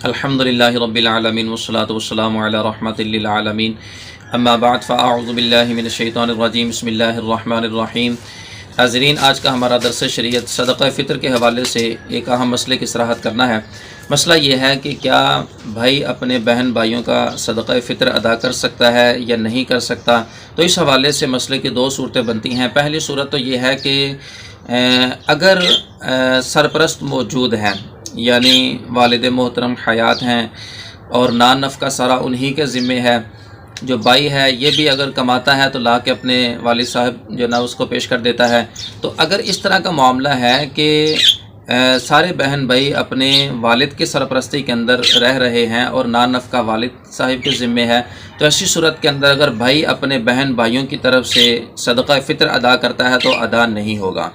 الحمدللہ رب العالمین والصلاة والسلام علی رحمۃ للعالمین اما بعد فاعوذ باللہ من الشیطان الرجیم بسم اللہ الرحمن الرحیم۔ حاضرین، آج کا ہمارا درس شریعت صدقہ فطر کے حوالے سے ایک اہم مسئلے کی صراحت کرنا ہے۔ مسئلہ یہ ہے کہ کیا بھائی اپنے بہن بھائیوں کا صدقہ فطر ادا کر سکتا ہے یا نہیں کر سکتا۔ تو اس حوالے سے مسئلے کی دو صورتیں بنتی ہیں۔ پہلی صورت تو یہ ہے کہ اگر سرپرست موجود ہیں، یعنی والد محترم حیات ہیں اور نان نفقہ سارا انہی کے ذمے ہے، جو بھائی ہے یہ بھی اگر کماتا ہے تو لا کے اپنے والد صاحب جو نا اس کو پیش کر دیتا ہے۔ تو اگر اس طرح کا معاملہ ہے کہ سارے بہن بھائی اپنے والد کی سرپرستی کے اندر رہ رہے ہیں اور نان نفقہ والد صاحب کے ذمے ہے، تو ایسی صورت کے اندر اگر بھائی اپنے بہن بھائیوں کی طرف سے صدقہ فطر ادا کرتا ہے تو ادا نہیں ہوگا۔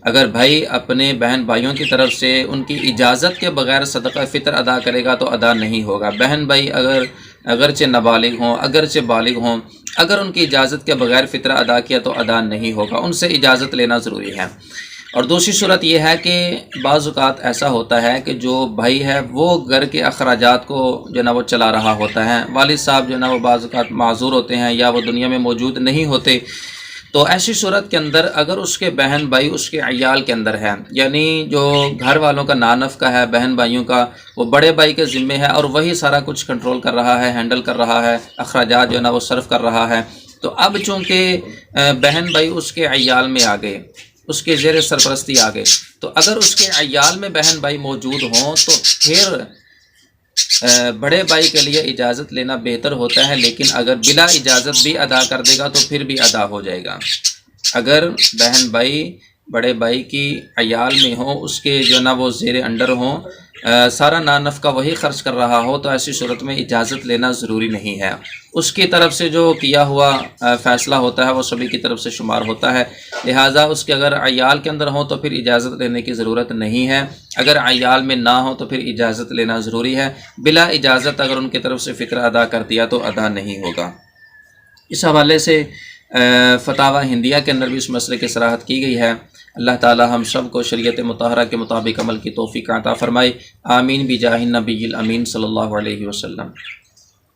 اگر بھائی اپنے بہن بھائیوں کی طرف سے ان کی اجازت کے بغیر صدقہ فطر ادا کرے گا تو ادا نہیں ہوگا۔ بہن بھائی اگرچہ نابالغ ہوں، اگرچہ بالغ ہوں، اگر ان کی اجازت کے بغیر فطر ادا کیا تو ادا نہیں ہوگا، ان سے اجازت لینا ضروری ہے۔ اور دوسری صورت یہ ہے کہ بعض اوقات ایسا ہوتا ہے کہ جو بھائی ہے وہ گھر کے اخراجات کو جو نا وہ چلا رہا ہوتا ہے، والد صاحب جو نا وہ بعض اوقات معذور ہوتے ہیں یا وہ دنیا میں موجود نہیں ہوتے، تو ایسی صورت کے اندر اگر اس کے بہن بھائی اس کے عیال کے اندر ہے، یعنی جو گھر والوں کا نان نفقہ ہے بہن بھائیوں کا، وہ بڑے بھائی کے ذمے ہے اور وہی سارا کچھ کنٹرول کر رہا ہے، ہینڈل کر رہا ہے، اخراجات جو نا وہ صرف کر رہا ہے، تو اب چونکہ بہن بھائی اس کے عیال میں آ گئے، اس کے زیر سرپرستی آ گئے، تو اگر اس کے عیال میں بہن بھائی موجود ہوں تو پھر بڑے بھائی کے لیے اجازت لینا بہتر ہوتا ہے، لیکن اگر بلا اجازت بھی ادا کر دے گا تو پھر بھی ادا ہو جائے گا۔ اگر بہن بھائی بڑے بھائی کی عیال میں ہوں، اس کے جو نا وہ زیر انڈر ہوں، سارا نان نفقہ وہی خرچ کر رہا ہو، تو ایسی صورت میں اجازت لینا ضروری نہیں ہے۔ اس کی طرف سے جو کیا ہوا فیصلہ ہوتا ہے وہ سبھی کی طرف سے شمار ہوتا ہے، لہٰذا اس کے اگر عیال کے اندر ہوں تو پھر اجازت لینے کی ضرورت نہیں ہے، اگر عیال میں نہ ہو تو پھر اجازت لینا ضروری ہے۔ بلا اجازت اگر ان کی طرف سے فطر ادا کر دیا تو ادا نہیں ہوگا۔ اس حوالے سے فتاوی ہندیہ کے اندر بھی اس مسئلے کی صراحت کی گئی ہے۔ اللہ تعالی ہم سب کو شریعت مطہرہ کے مطابق عمل کی توفیق عطا فرمائے، آمین بجاہ النبی الامین صلی اللہ علیہ وسلم۔